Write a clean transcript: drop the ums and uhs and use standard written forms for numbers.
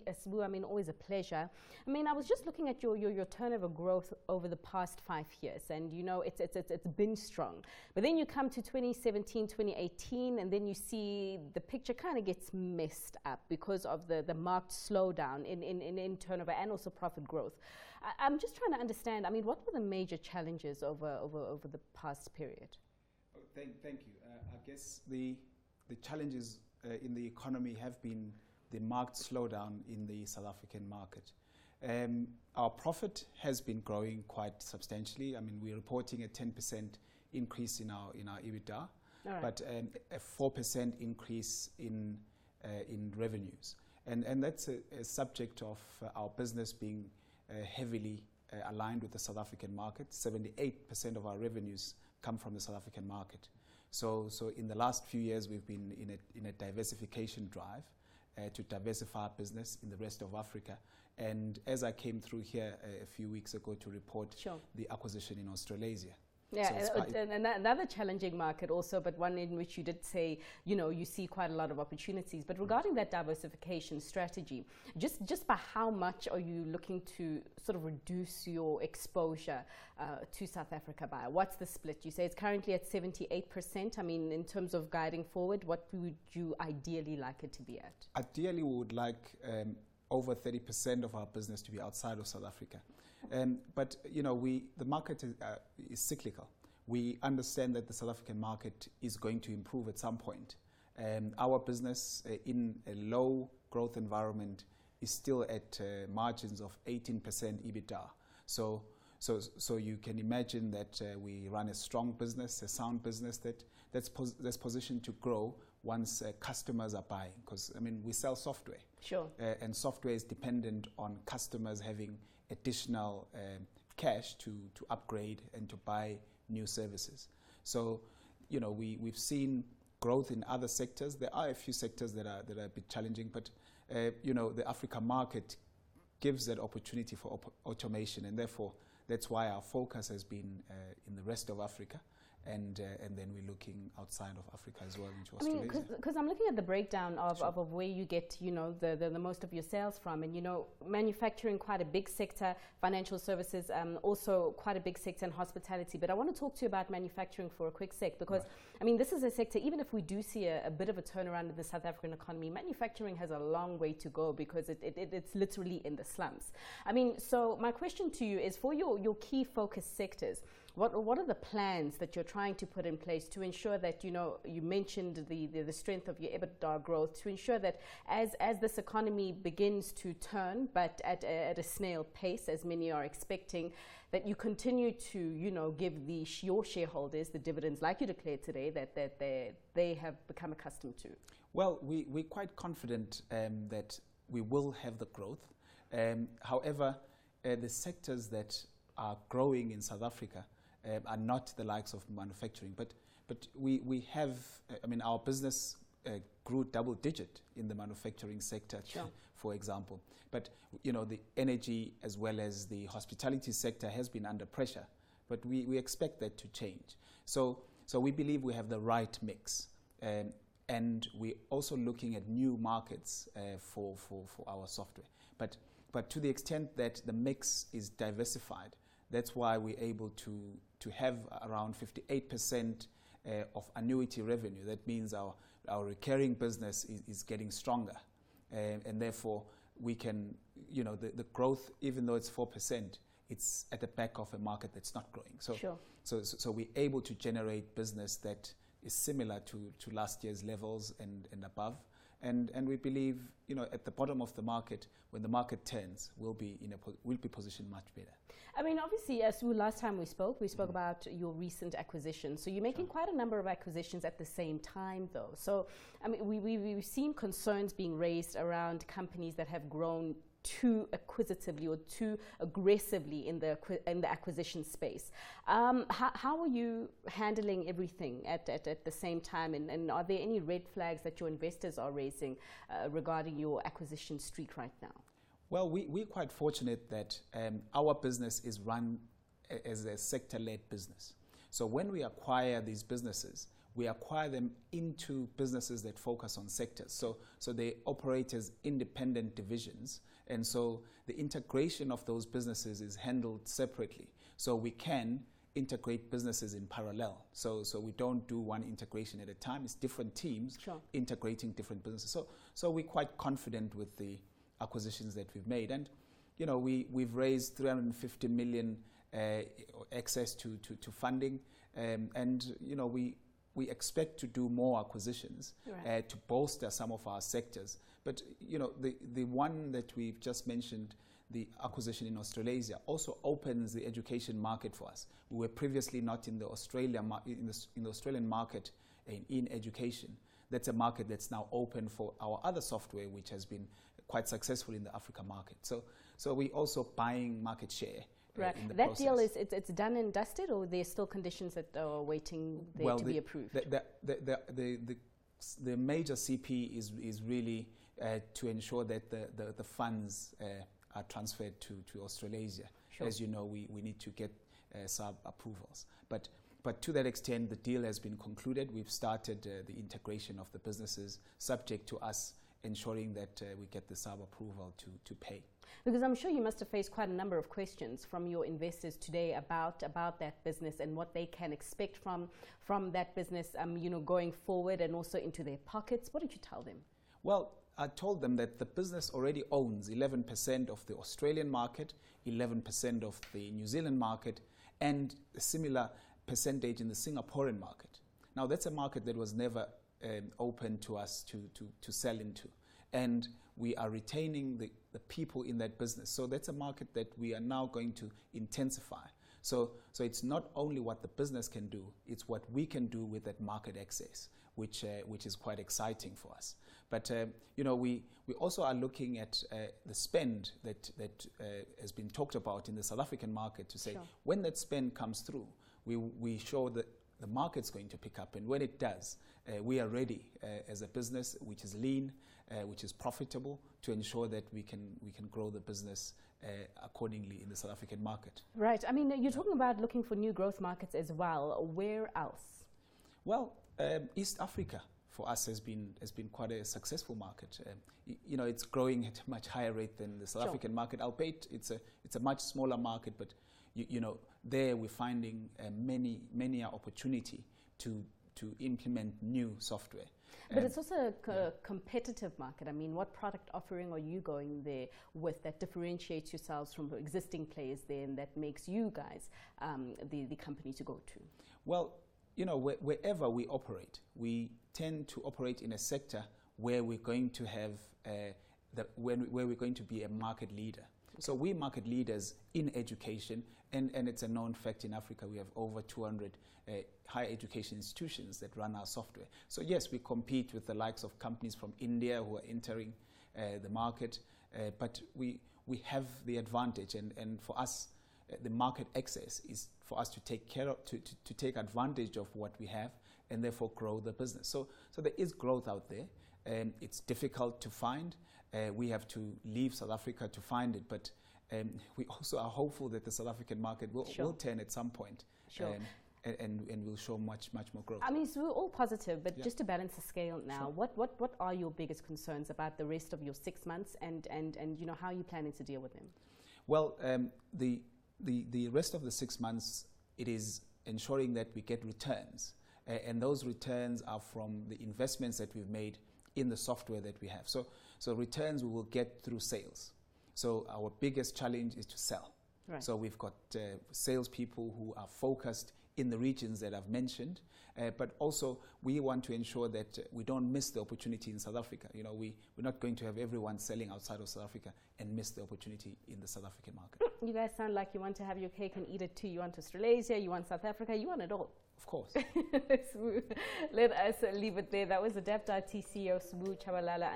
Sibu, I mean, always a pleasure. I mean, I was just looking at your turnover growth over the past 5 years, and you know, it's been strong. But then you come to 2017, 2018, and then you see the picture kind of gets messed up because of the marked slowdown in turnover and also profit growth. I'm just trying to understand, I mean, what were the major challenges over the past period? Thank you. I guess the challenges in the economy have been the marked slowdown in the South African market. Our profit has been growing quite substantially. I mean, we're reporting a 10% increase in our EBITDA, right, but a 4% increase in revenues. And that's a subject of our business being heavily aligned with the South African market. 78% of our revenues come from the South African market. So in the last few years, we've been in a diversification drive to diversify our business in the rest of Africa. And as I came through here a few weeks ago to report the acquisition in Australasia. Yeah, so and another challenging market also, but one in which you did say, you know, you see quite a lot of opportunities. But regarding that diversification strategy, just by how much are you looking to sort of reduce your exposure to South Africa by? What's the split? You say it's currently at 78%. I mean, in terms of guiding forward, what would you ideally like it to be at? Ideally, we would like over 30% of our business to be outside of South Africa. But, you know, the market is cyclical. We understand that the South African market is going to improve at some point. Our business in a low growth environment is still at margins of 18% EBITDA. So you can imagine that we run a strong business, a sound business that's positioned to grow once customers are buying. Because, I mean, we sell software. Sure. And software is dependent on customers having additional cash to upgrade and to buy new services. So, you know, we've seen growth in other sectors. There are a few sectors that are a bit challenging, but, you know, the Africa market gives that opportunity for automation, and therefore that's why our focus has been in the rest of Africa, and then we're looking outside of Africa as well, into Australasia. Because I'm looking at the breakdown of where you get, you know, the most of your sales from, and, you know, manufacturing, quite a big sector, financial services, also quite a big sector, and hospitality. But I want to talk to you about manufacturing for a quick sec, because, right, I mean, this is a sector, even if we do see a bit of a turnaround in the South African economy, manufacturing has a long way to go because it's literally in the slums. I mean, so my question to you is, for your key focus sectors, what are the plans that you're trying to put in place to ensure that, you know, you mentioned the strength of your EBITDA growth, to ensure that as this economy begins to turn, but at a snail pace, as many are expecting, that you continue to, you know, give your shareholders the dividends, like you declared today, that they have become accustomed to? Well, we're quite confident that we will have the growth. However, the sectors that are growing in South Africa are not the likes of manufacturing, but we have, I mean, our business grew double digit in the manufacturing sector, sure, for example. But, you know, the energy as well as the hospitality sector has been under pressure, but we expect that to change. So we believe we have the right mix, and we're also looking at new markets for our software. But to the extent that the mix is diversified, that's why we're able to have around 58% of annuity revenue. That means our recurring business is getting stronger, and therefore we can, you know, the growth, even though it's 4%, it's at the back of a market that's not growing. So, sure. So we're able to generate business that is similar to last year's levels and above. And we believe, you know, at the bottom of the market, when the market turns, we'll be positioned much better. I mean, obviously, as last time we spoke about your recent acquisitions. So you're making quite a number of acquisitions at the same time, though. So, I mean, we've seen concerns being raised around companies that have grown too acquisitively or too aggressively in the acquisition space. How are you handling everything at the same time? And are there any red flags that your investors are raising regarding your acquisition streak right now? Well, we're quite fortunate that our business is run as a sector-led business. So when we acquire these businesses, we acquire them into businesses that focus on sectors. So they operate as independent divisions, and so the integration of those businesses is handled separately. So we can integrate businesses in parallel. So we don't do one integration at a time. It's different teams integrating different businesses. So we're quite confident with the acquisitions that we've made. And, you know, we've raised 350 million access to funding. And, you know, we expect to do more acquisitions to bolster some of our sectors. But, you know, the one that we've just mentioned, the acquisition in Australasia, also opens the education market for us. We were previously not in the Australian market in education. That's a market that's now open for our other software, which has been quite successful in the Africa market. So we're also buying market share. Right. In the that process. deal it's done and dusted, or there's still conditions that are waiting there to be approved? The major CP is really to ensure that the funds are transferred to Australasia. Sure. As you know, we need to get sub-approvals. But to that extent, the deal has been concluded. We've started the integration of the businesses, subject to us ensuring that we get the sub-approval to pay. Because I'm sure you must have faced quite a number of questions from your investors today about that business and what they can expect from that business, you know, going forward and also into their pockets. What did you tell them? Well, I told them that the business already owns 11% of the Australian market, 11% of the New Zealand market, and a similar percentage in the Singaporean market. Now, that's a market that was never open to us to sell into. And we are retaining the people in that business. So that's a market that we are now going to intensify. So it's not only what the business can do, it's what we can do with that market access, which is quite exciting for us. But you know, we also are looking at the spend that has been talked about in the South African market to say, sure, when that spend comes through, we show that the market's going to pick up, and when it does, we are ready as a business which is lean, which is profitable, to ensure that we can grow the business accordingly in the South African market. Right. I mean, you're talking about looking for new growth markets as well. Where else? Well, East Africa for us has been quite a successful market. You know, it's growing at a much higher rate than the South sure, African market. Albeit it's a much smaller market, but you know, there we're finding many opportunity to implement new software. But it's also a competitive market. I mean, what product offering are you going there with that differentiates yourselves from existing players there and that makes you guys the company to go to? Well, you know, wherever we operate, we tend to operate in a sector where we're going to have where we're going to be a market leader. So we're market leaders in education, and it's a known fact in Africa we have over 200 higher education institutions that run our software. So yes, we compete with the likes of companies from India who are entering the market, but we have the advantage, and for us, the market access is for us to take care of, to take advantage of what we have, and therefore grow the business. So there is growth out there, and it's difficult to find. We have to leave South Africa to find it, but we also are hopeful that the South African market will turn at some point, sure, and will show much more growth. I mean, so we're all positive, but just to balance the scale now, sure, what are your biggest concerns about the rest of your 6 months, and you know, how are you planning to deal with them? Well, the rest of the 6 months, it is ensuring that we get returns, and those returns are from the investments that we've made in the software that we have. So returns we will get through sales. So our biggest challenge is to sell. Right. So we've got salespeople who are focused in the regions that I've mentioned, but also we want to ensure that we don't miss the opportunity in South Africa. You know, we're not going to have everyone selling outside of South Africa and miss the opportunity in the South African market. You guys sound like you want to have your cake and eat it too. You want Australasia, you want South Africa, you want it all. Of course. Let us leave it there. That was the DEFDA CEO, Sibusiso Shabalala.